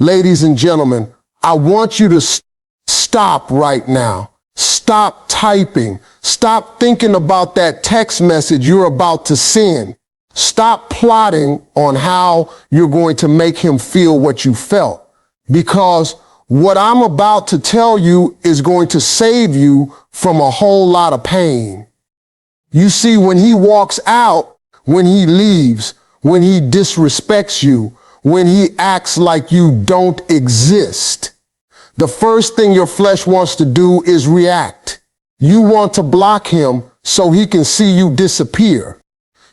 Ladies and gentlemen, I want you to stop right now. Stop typing. Stop thinking about that text message you're about to send. Stop plotting on how you're going to make him feel what you felt. Because what I'm about to tell you is going to save you from a whole lot of pain. You see, when he walks out, when he leaves, when he disrespects you, when he acts like you don't exist, the first thing your flesh wants to do is react. You want to block him so he can see you disappear.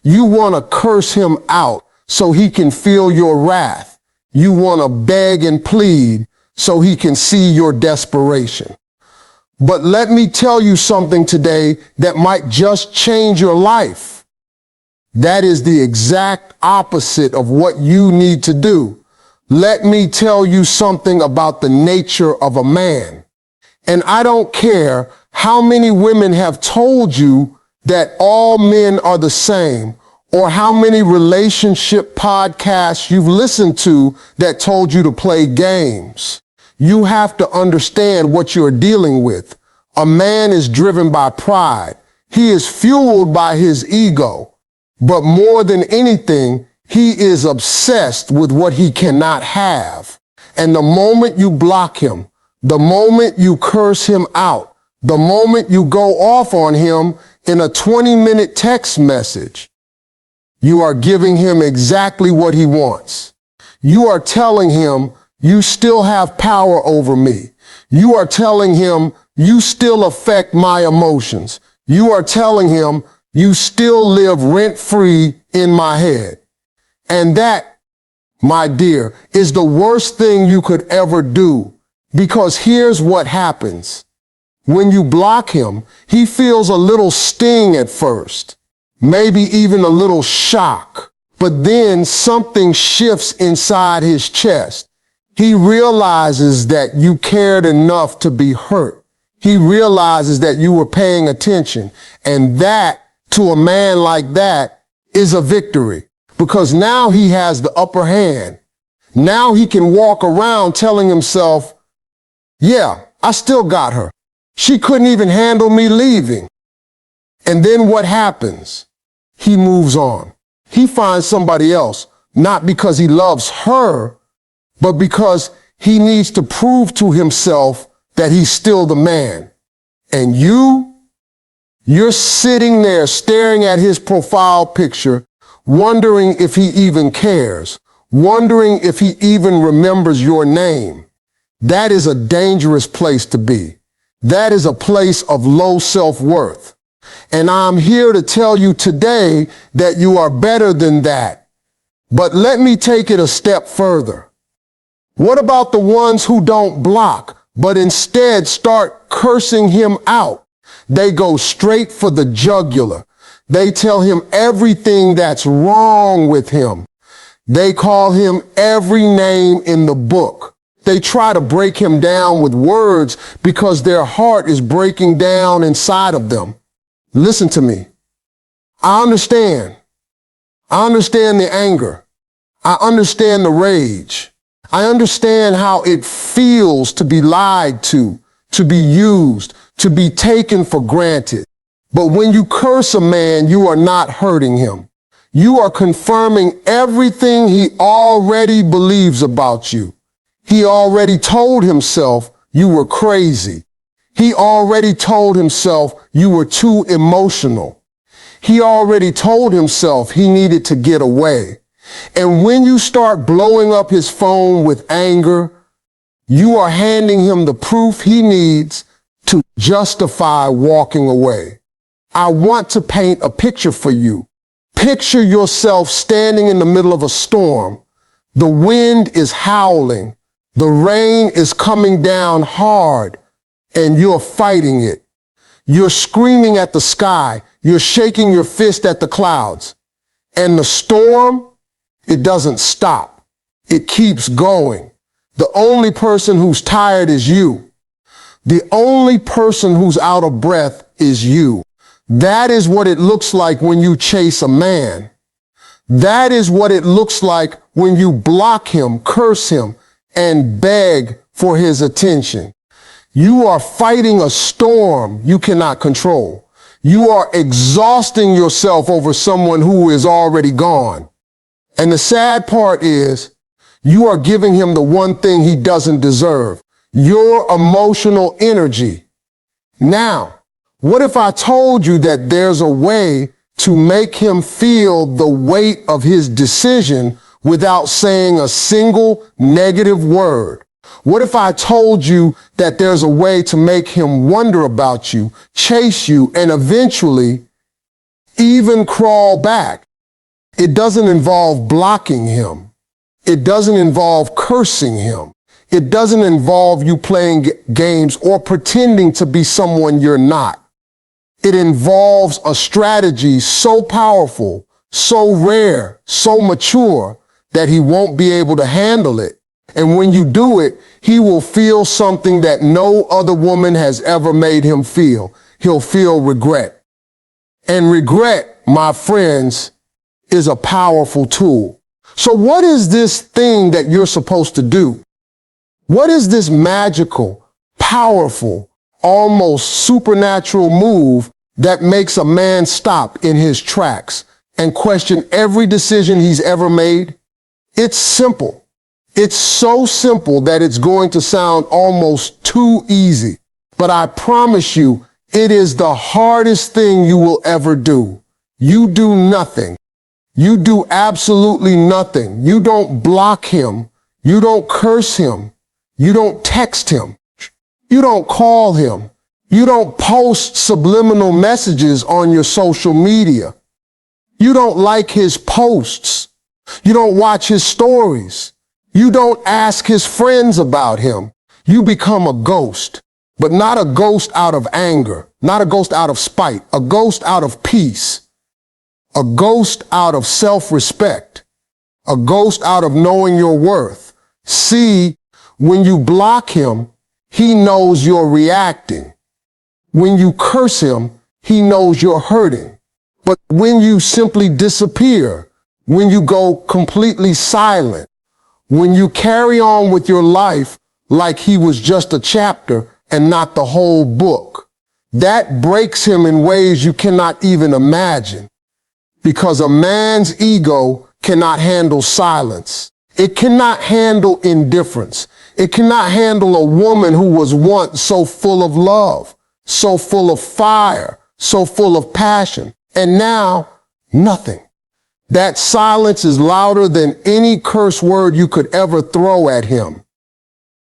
You want to curse him out so he can feel your wrath. You want to beg and plead so he can see your desperation. But let me tell you something today that might just change your life. That is the exact opposite of what you need to do. Let me tell you something about the nature of a man. And I don't care how many women have told you that all men are the same, or how many relationship podcasts you've listened to that told you to play games. You have to understand what you're dealing with. A man is driven by pride. He is fueled by his ego. But more than anything, he is obsessed with what he cannot have. And the moment you block him, the moment you curse him out, the moment you go off on him in a 20-minute text message, you are giving him exactly what he wants. You are telling him, you still have power over me. You are telling him, you still affect my emotions. You are telling him, you still live rent-free in my head. And that, my dear, is the worst thing you could ever do. Because here's what happens. When you block him, he feels a little sting at first, maybe even a little shock. But then something shifts inside his chest. He realizes that you cared enough to be hurt. He realizes that you were paying attention. And that, to a man like that, is a victory. Because now he has the upper hand. Now he can walk around telling himself, yeah, I still got her. She couldn't even handle me leaving. And then what happens? He moves on. He finds somebody else, not because he loves her, but because he needs to prove to himself that he's still the man. And you're sitting there staring at his profile picture, wondering if he even cares, wondering if he even remembers your name. That is a dangerous place to be. That is a place of low self-worth. And I'm here to tell you today that you are better than that. But let me take it a step further. What about the ones who don't block, but instead start cursing him out? They go straight for the jugular. They tell him everything that's wrong with him. They call him every name in the book. They try to break him down with words because their heart is breaking down inside of them. Listen to me. I understand. I understand the anger. I understand the rage. I understand how it feels to be lied to be used, to be taken for granted. But when you curse a man, you are not hurting him. You are confirming everything he already believes about you. He already told himself you were crazy. He already told himself you were too emotional. He already told himself he needed to get away. And when you start blowing up his phone with anger, you are handing him the proof he needs to justify walking away. I want to paint a picture for you. Picture yourself standing in the middle of a storm. The wind is howling. The rain is coming down hard, and you're fighting it. You're screaming at the sky. You're shaking your fist at the clouds. And the storm, it doesn't stop. It keeps going. The only person who's tired is you. The only person who's out of breath is you. That is what it looks like when you chase a man. That is what it looks like when you block him, curse him, and beg for his attention. You are fighting a storm you cannot control. You are exhausting yourself over someone who is already gone. And the sad part is, you are giving him the one thing he doesn't deserve, your emotional energy. Now, what if I told you that there's a way to make him feel the weight of his decision without saying a single negative word? What if I told you that there's a way to make him wonder about you, chase you, and eventually even crawl back? It doesn't involve blocking him. It doesn't involve cursing him. It doesn't involve you playing games or pretending to be someone you're not. It involves a strategy so powerful, so rare, so mature that he won't be able to handle it. And when you do it, he will feel something that no other woman has ever made him feel. He'll feel regret. And regret, my friends, is a powerful tool. So what is this thing that you're supposed to do? What is this magical, powerful, almost supernatural move that makes a man stop in his tracks and question every decision he's ever made? It's simple. It's so simple that it's going to sound almost too easy. But I promise you, it is the hardest thing you will ever do. You do nothing. You do absolutely nothing. You don't block him. You don't curse him. You don't text him. You don't call him. You don't post subliminal messages on your social media. You don't like his posts. You don't watch his stories. You don't ask his friends about him. You become a ghost, but not a ghost out of anger, not a ghost out of spite, a ghost out of peace, a ghost out of self-respect, a ghost out of knowing your worth. See, when you block him, he knows you're reacting. When you curse him, he knows you're hurting. But when you simply disappear, when you go completely silent, when you carry on with your life like he was just a chapter and not the whole book, that breaks him in ways you cannot even imagine. Because a man's ego cannot handle silence. It cannot handle indifference. It cannot handle a woman who was once so full of love, so full of fire, so full of passion, and now nothing. That silence is louder than any curse word you could ever throw at him.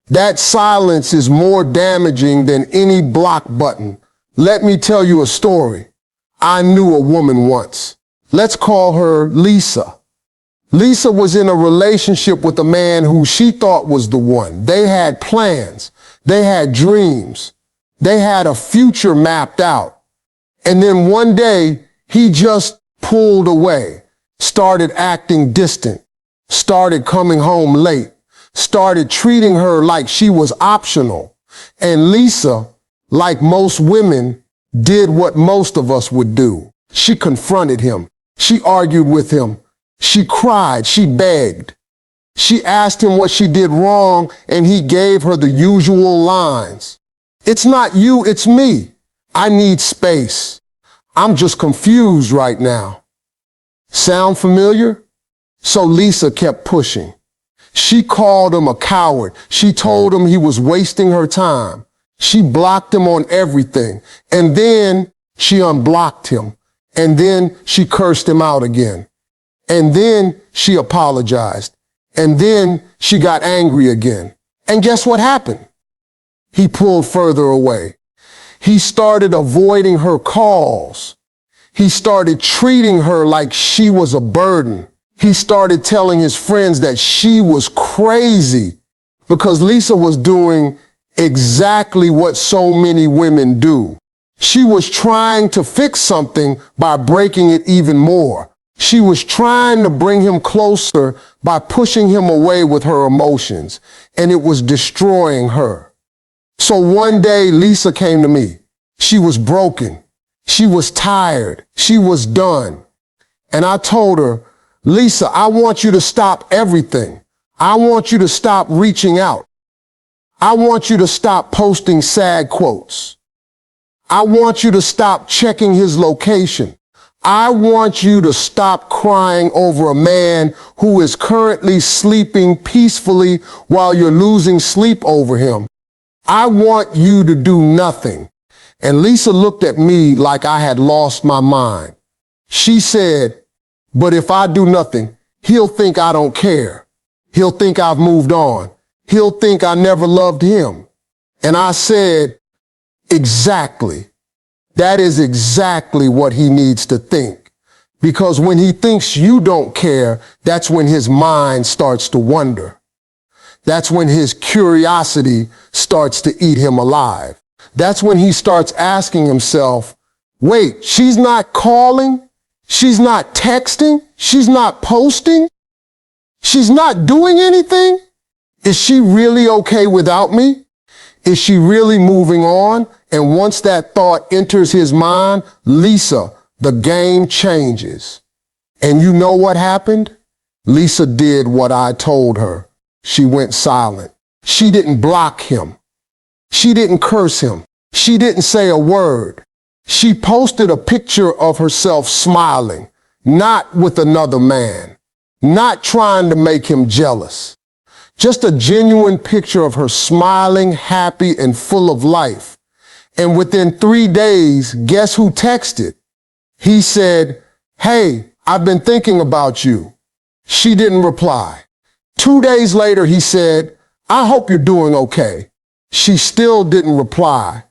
That silence is more damaging than any block button. Let me tell you a story. I knew a woman once. Let's call her Lisa. Lisa was in a relationship with a man who she thought was the one. They had plans. They had dreams. They had a future mapped out. And then one day, he just pulled away, started acting distant, started coming home late, started treating her like she was optional. And Lisa, like most women, did what most of us would do. She confronted him. She argued with him. She cried. She begged. She asked him what she did wrong, and he gave her the usual lines. It's not you, it's me. I need space. I'm just confused right now. Sound familiar? So Lisa kept pushing. She called him a coward. She told him he was wasting her time. She blocked him on everything. And then she unblocked him. And then she cursed him out again. And then she apologized. And then she got angry again. And guess what happened? He pulled further away. He started avoiding her calls. He started treating her like she was a burden. He started telling his friends that she was crazy because Lisa was doing exactly what so many women do. She was trying to fix something by breaking it even more. She was trying to bring him closer by pushing him away with her emotions, and it was destroying her. So one day, Lisa came to me. She was broken. She was tired. She was done. And I told her, Lisa, I want you to stop everything. I want you to stop reaching out. I want you to stop posting sad quotes. I want you to stop checking his location. I want you to stop crying over a man who is currently sleeping peacefully while you're losing sleep over him. I want you to do nothing. And Lisa looked at me like I had lost my mind. She said, but if I do nothing, he'll think I don't care. He'll think I've moved on. He'll think I never loved him. And I said, exactly. That is exactly what he needs to think. Because when he thinks you don't care, that's when his mind starts to wonder. That's when his curiosity starts to eat him alive. That's when he starts asking himself, wait, she's not calling? She's not texting? She's not posting? She's not doing anything? Is she really okay without me? Is she really moving on? And once that thought enters his mind, Lisa, the game changes. And you know what happened? Lisa did what I told her. She went silent. She didn't block him. She didn't curse him. She didn't say a word. She posted a picture of herself smiling, not with another man, not trying to make him jealous. Just a genuine picture of her smiling, happy, and full of life. And within 3 days, guess who texted? He said, hey, I've been thinking about you. She didn't reply. 2 days later, he said, I hope you're doing okay. She still didn't reply.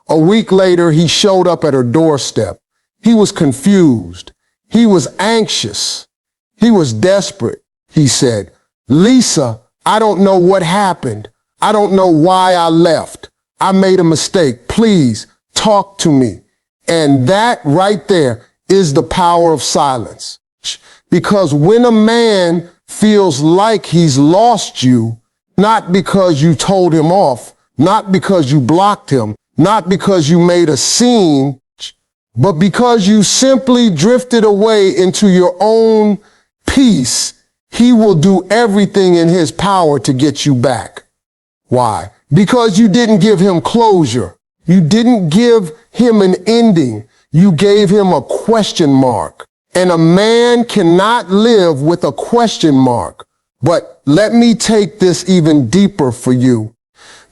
A week later, he showed up at her doorstep. He was confused. He was anxious. He was desperate. He said, Lisa, I don't know what happened. I don't know why I left. I made a mistake. Please talk to me. And that right there is the power of silence. Because when a man feels like he's lost you, not because you told him off, not because you blocked him, not because you made a scene, but because you simply drifted away into your own peace, he will do everything in his power to get you back. Why? Because you didn't give him closure. You didn't give him an ending. You gave him a question mark. And a man cannot live with a question mark. But let me take this even deeper for you.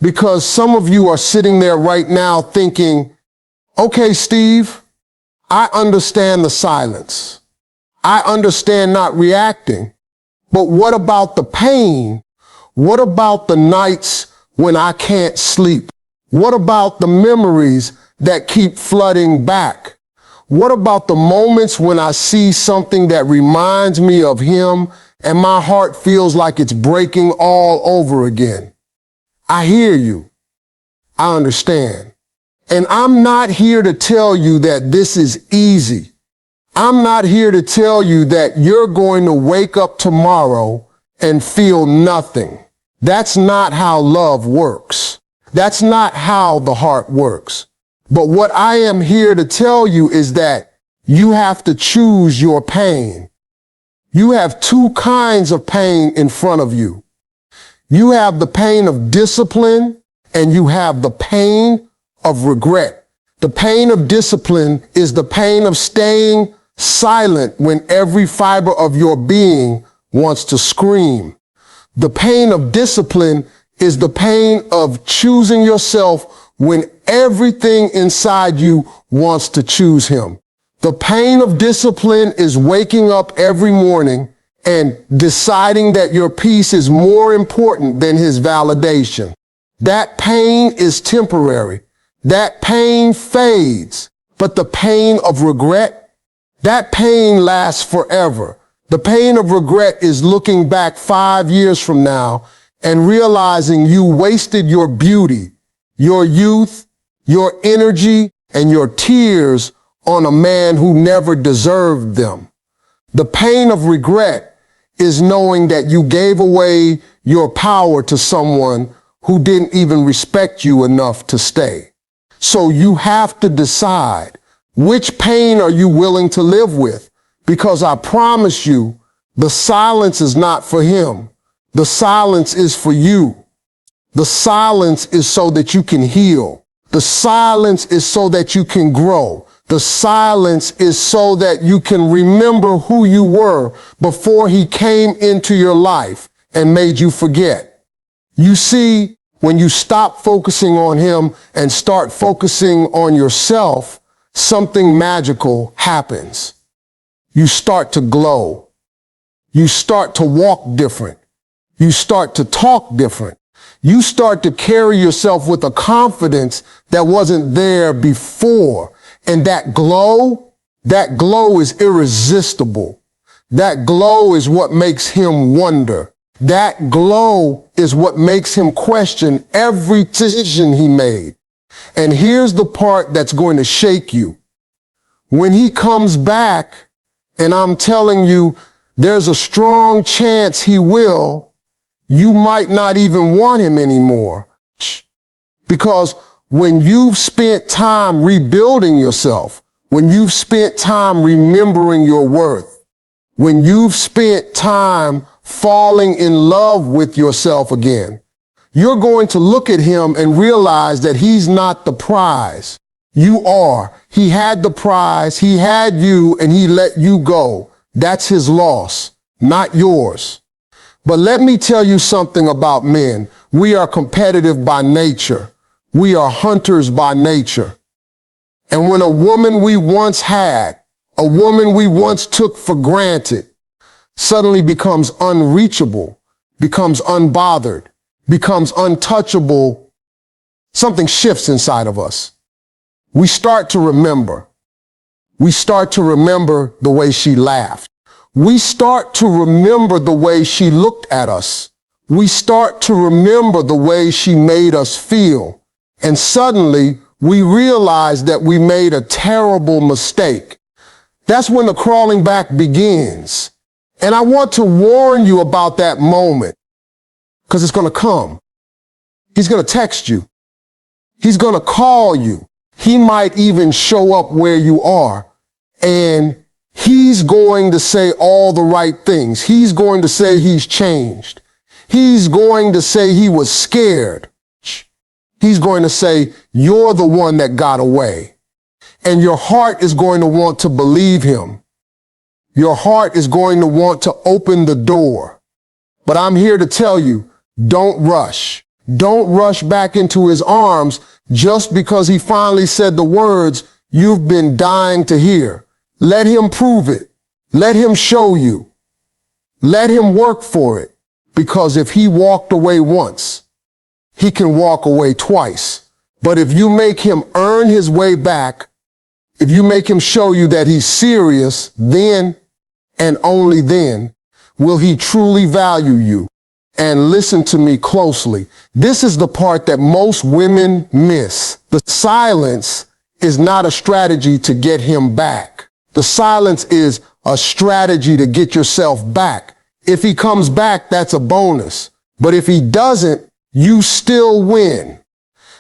Because some of you are sitting there right now thinking, okay, Steve, I understand the silence. I understand not reacting. But what about the pain? What about the nights when I can't sleep? What about the memories that keep flooding back? What about the moments when I see something that reminds me of him and my heart feels like it's breaking all over again? I hear you. I understand. And I'm not here to tell you that this is easy. I'm not here to tell you that you're going to wake up tomorrow and feel nothing. That's not how love works. That's not how the heart works. But what I am here to tell you is that you have to choose your pain. You have 2 kinds of pain in front of you. You have the pain of discipline and you have the pain of regret. The pain of discipline is the pain of staying silent when every fiber of your being wants to scream. The pain of discipline is the pain of choosing yourself when everything inside you wants to choose him. The pain of discipline is waking up every morning and deciding that your peace is more important than his validation. That pain is temporary. That pain fades. But the pain of regret, that pain lasts forever. The pain of regret is looking back 5 years from now and realizing you wasted your beauty, your youth, your energy, and your tears on a man who never deserved them. The pain of regret is knowing that you gave away your power to someone who didn't even respect you enough to stay. So you have to decide, which pain are you willing to live with? Because I promise you, the silence is not for him. The silence is for you. The silence is so that you can heal. The silence is so that you can grow. The silence is so that you can remember who you were before he came into your life and made you forget. You see, when you stop focusing on him and start focusing on yourself, something magical happens. You start to glow. You start to walk different. You start to talk different. You start to carry yourself with a confidence that wasn't there before. And that glow is irresistible. That glow is what makes him wonder. That glow is what makes him question every decision he made. And here's the part that's going to shake you. When he comes back, and I'm telling you, there's a strong chance he will, you might not even want him anymore. Because when you've spent time rebuilding yourself, when you've spent time remembering your worth, when you've spent time falling in love with yourself again, you're going to look at him and realize that he's not the prize. You are. He had the prize, he had you, and he let you go. That's his loss, not yours. But let me tell you something about men. We are competitive by nature. We are hunters by nature. And when a woman we once had, a woman we once took for granted, suddenly becomes unreachable, becomes unbothered, becomes untouchable, something shifts inside of us. We start to remember. We start to remember the way she laughed. We start to remember the way she looked at us. We start to remember the way she made us feel. And suddenly we realize that we made a terrible mistake. That's when the crawling back begins. And I want to warn you about that moment, because it's going to come. He's going to text you. He's going to call you. He might even show up where you are, and he's going to say all the right things. He's going to say he's changed. He's going to say he was scared. He's going to say, you're the one that got away. And your heart is going to want to believe him. Your heart is going to want to open the door. But I'm here to tell you, don't rush. Don't rush back into his arms just because he finally said the words you've been dying to hear. Let him prove it. Let him show you. Let him work for it. Because if he walked away once, he can walk away twice. But if you make him earn his way back, if you make him show you that he's serious, then and only then will he truly value you. And listen to me closely. This is the part that most women miss. The silence is not a strategy to get him back. The silence is a strategy to get yourself back. If he comes back, that's a bonus. But if he doesn't, you still win.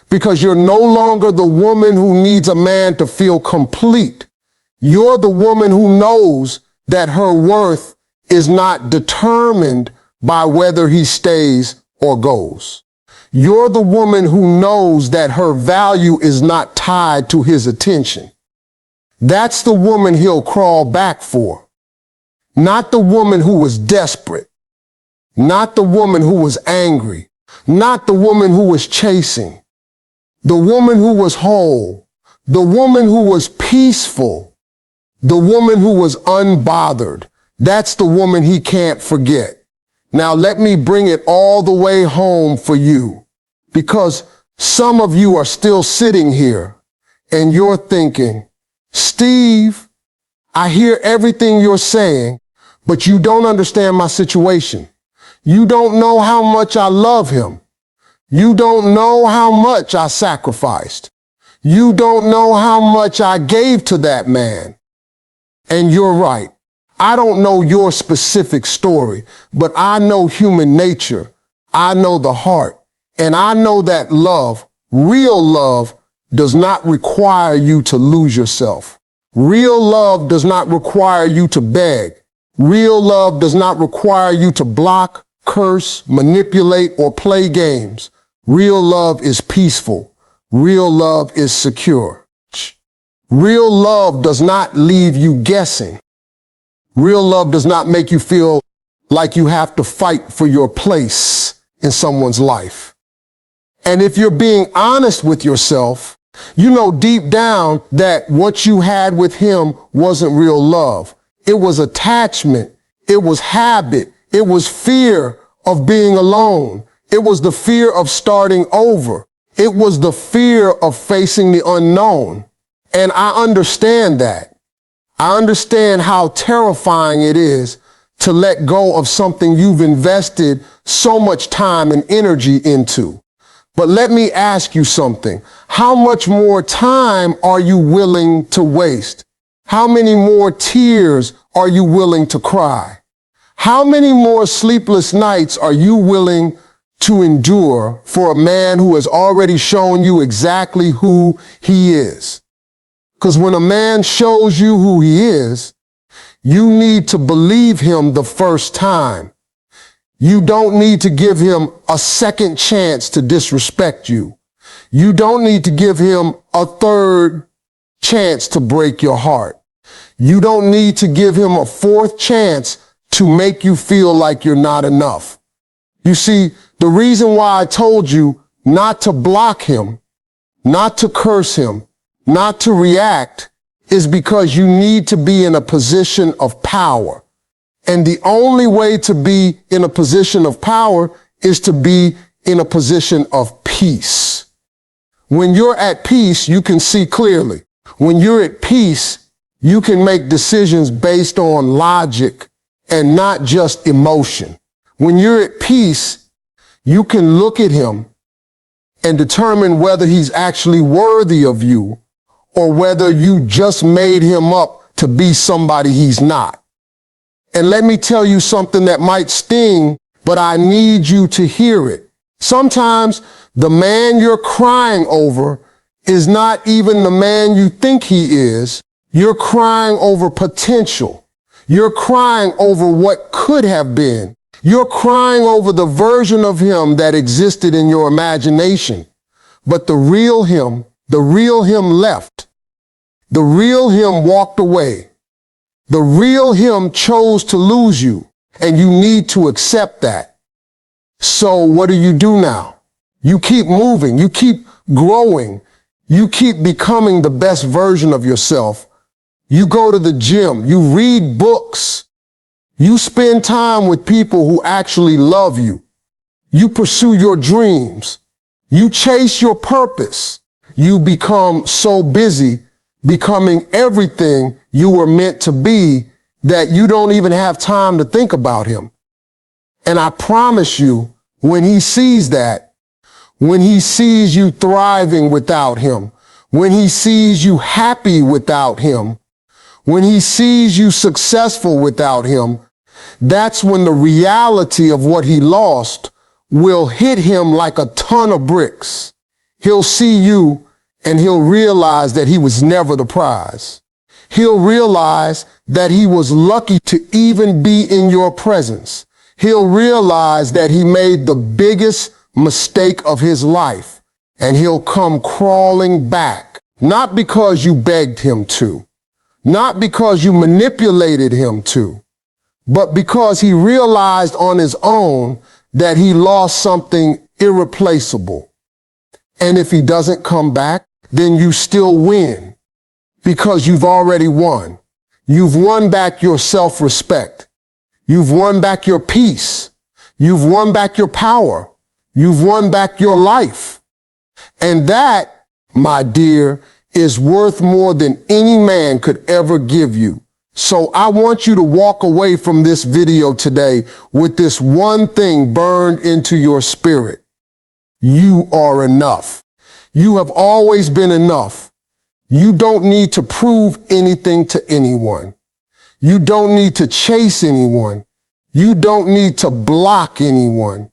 Because you're no longer the woman who needs a man to feel complete. You're the woman who knows that her worth is not determined by whether he stays or goes. You're the woman who knows that her value is not tied to his attention. That's the woman he'll crawl back for. Not the woman who was desperate. Not the woman who was angry. Not the woman who was chasing. The woman who was whole. The woman who was peaceful. The woman who was unbothered. That's the woman he can't forget. Now let me bring it all the way home for you, because some of you are still sitting here and you're thinking, Steve, I hear everything you're saying, but you don't understand my situation. You don't know how much I love him. You don't know how much I sacrificed. You don't know how much I gave to that man. And you're right. I don't know your specific story, but I know human nature. I know the heart. And I know that love, real love, does not require you to lose yourself. Real love does not require you to beg. Real love does not require you to block, curse, manipulate, or play games. Real love is peaceful. Real love is secure. Real love does not leave you guessing. Real love does not make you feel like you have to fight for your place in someone's life. And if you're being honest with yourself, you know deep down that what you had with him wasn't real love. It was attachment. It was habit. It was fear of being alone. It was the fear of starting over. It was the fear of facing the unknown. And I understand that. I understand how terrifying it is to let go of something you've invested so much time and energy into. But let me ask you something. How much more time are you willing to waste? How many more tears are you willing to cry? How many more sleepless nights are you willing to endure for a man who has already shown you exactly who he is? Because when a man shows you who he is, you need to believe him the first time. You don't need to give him a second chance to disrespect you. You don't need to give him a third chance to break your heart. You don't need to give him a fourth chance to make you feel like you're not enough. You see, the reason why I told you not to block him, not to curse him, not to react is because you need to be in a position of power. And the only way to be in a position of power is to be in a position of peace. When you're at peace, you can see clearly. When you're at peace, you can make decisions based on logic and not just emotion. When you're at peace, you can look at him and determine whether he's actually worthy of you or whether you just made him up to be somebody he's not. And let me tell you something that might sting, but I need you to hear it. Sometimes the man you're crying over is not even the man you think he is. You're crying over potential. You're crying over what could have been. You're crying over the version of him that existed in your imagination. But the real him left. The real him walked away. The real him chose to lose you, and you need to accept that. So what do you do now? You keep moving. You keep growing. You keep becoming the best version of yourself. You go to the gym. You read books. You spend time with people who actually love you. You pursue your dreams. You chase your purpose. You become so busy becoming everything you were meant to be that you don't even have time to think about him. And I promise you, when he sees that, when he sees you thriving without him, when he sees you happy without him, when he sees you successful without him, that's when the reality of what he lost will hit him like a ton of bricks. He'll see you and he'll realize that he was never the prize. He'll realize that he was lucky to even be in your presence. He'll realize that he made the biggest mistake of his life, and he'll come crawling back, not because you begged him to, not because you manipulated him to, but because he realized on his own that he lost something irreplaceable. And if he doesn't come back, then you still win because you've already won. You've won back your self-respect. You've won back your peace. You've won back your power. You've won back your life. And that, my dear, is worth more than any man could ever give you. So I want you to walk away from this video today with this one thing burned into your spirit. You are enough. You have always been enough. You don't need to prove anything to anyone. You don't need to chase anyone. You don't need to block anyone.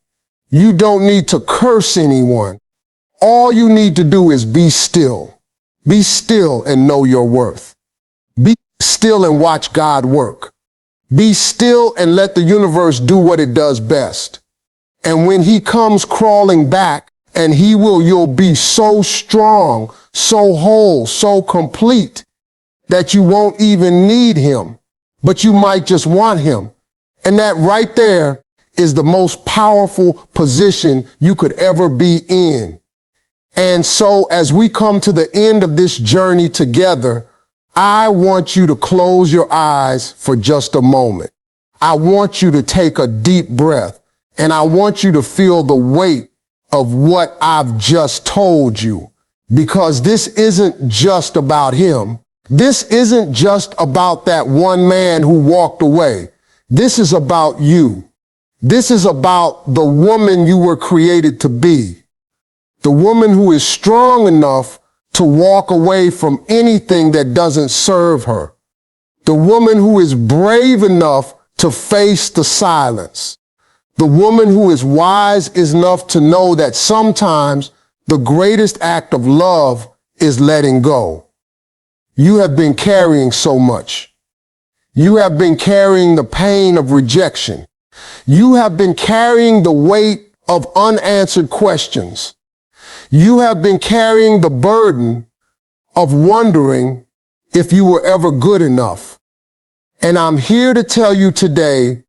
You don't need to curse anyone. All you need to do is be still. Be still and know your worth. Be still and watch God work. Be still and let the universe do what it does best. And when he comes crawling back, and you'll be so strong, so whole, so complete that you won't even need him, but you might just want him. And that right there is the most powerful position you could ever be in. And so as we come to the end of this journey together, I want you to close your eyes for just a moment. I want you to take a deep breath, and I want you to feel the weight of what I've just told you, because this isn't just about him. This isn't just about that one man who walked away. This is about you. This is about the woman you were created to be. The woman who is strong enough to walk away from anything that doesn't serve her. The woman who is brave enough to face the silence. The woman who is wise enough to know that sometimes the greatest act of love is letting go. You have been carrying so much. You have been carrying the pain of rejection. You have been carrying the weight of unanswered questions. You have been carrying the burden of wondering if you were ever good enough. And I'm here to tell you today,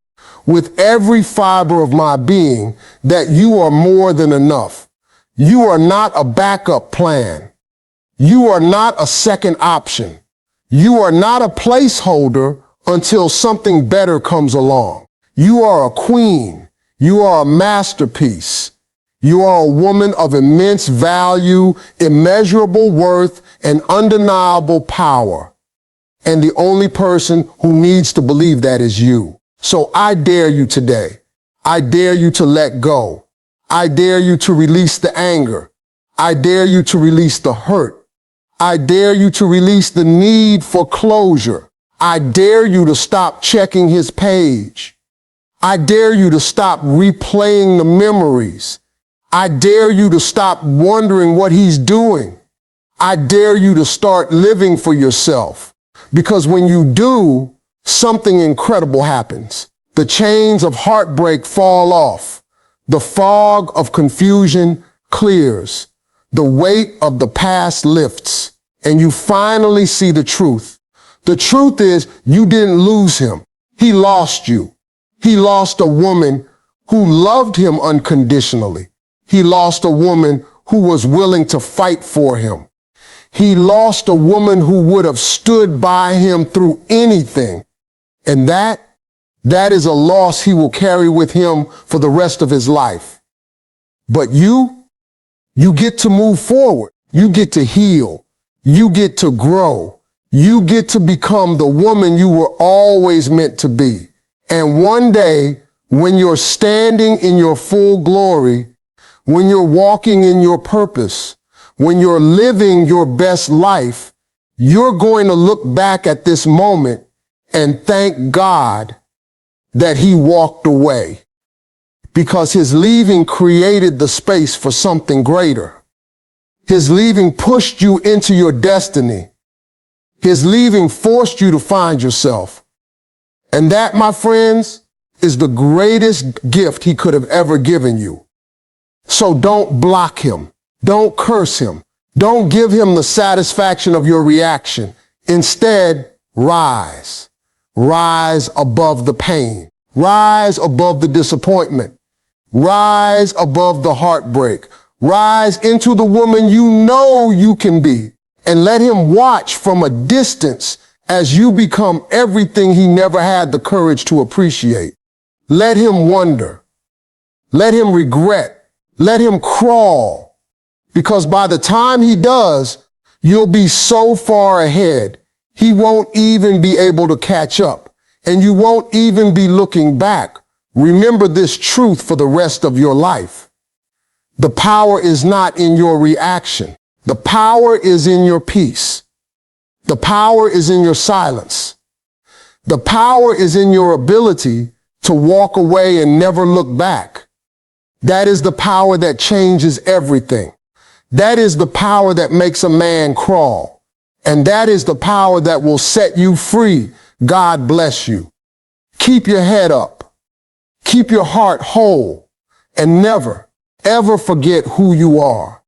with every fiber of my being, that you are more than enough. You are not a backup plan. You are not a second option. You are not a placeholder until something better comes along. You are a queen. You are a masterpiece. You are a woman of immense value, immeasurable worth, and undeniable power. And the only person who needs to believe that is you. So I dare you today. I dare you to let go. I dare you to release the anger. I dare you to release the hurt. I dare you to release the need for closure. I dare you to stop checking his page. I dare you to stop replaying the memories. I dare you to stop wondering what he's doing. I dare you to start living for yourself. Because when you do, something incredible happens. The chains of heartbreak fall off. The fog of confusion clears. The weight of the past lifts. And you finally see the truth. The truth is, you didn't lose him. He lost you. He lost a woman who loved him unconditionally. He lost a woman who was willing to fight for him. He lost a woman who would have stood by him through anything. And that is a loss he will carry with him for the rest of his life. But you get to move forward. You get to heal. You get to grow. You get to become the woman you were always meant to be. And one day, when you're standing in your full glory, when you're walking in your purpose, when you're living your best life, you're going to look back at this moment and thank God that he walked away, because his leaving created the space for something greater. His leaving pushed you into your destiny. His leaving forced you to find yourself. And that, my friends, is the greatest gift he could have ever given you. So don't block him. Don't curse him. Don't give him the satisfaction of your reaction. Instead, rise. Rise above the pain. Rise above the disappointment. Rise above the heartbreak. Rise into the woman you know you can be, and let him watch from a distance as you become everything he never had the courage to appreciate. Let him wonder. Let him regret. Let him crawl. Because by the time he does, you'll be so far ahead, he won't even be able to catch up, and you won't even be looking back. Remember this truth for the rest of your life. The power is not in your reaction. The power is in your peace. The power is in your silence. The power is in your ability to walk away and never look back. That is the power that changes everything. That is the power that makes a man crawl. And that is the power that will set you free. God bless you. Keep your head up. Keep your heart whole. And never, ever forget who you are.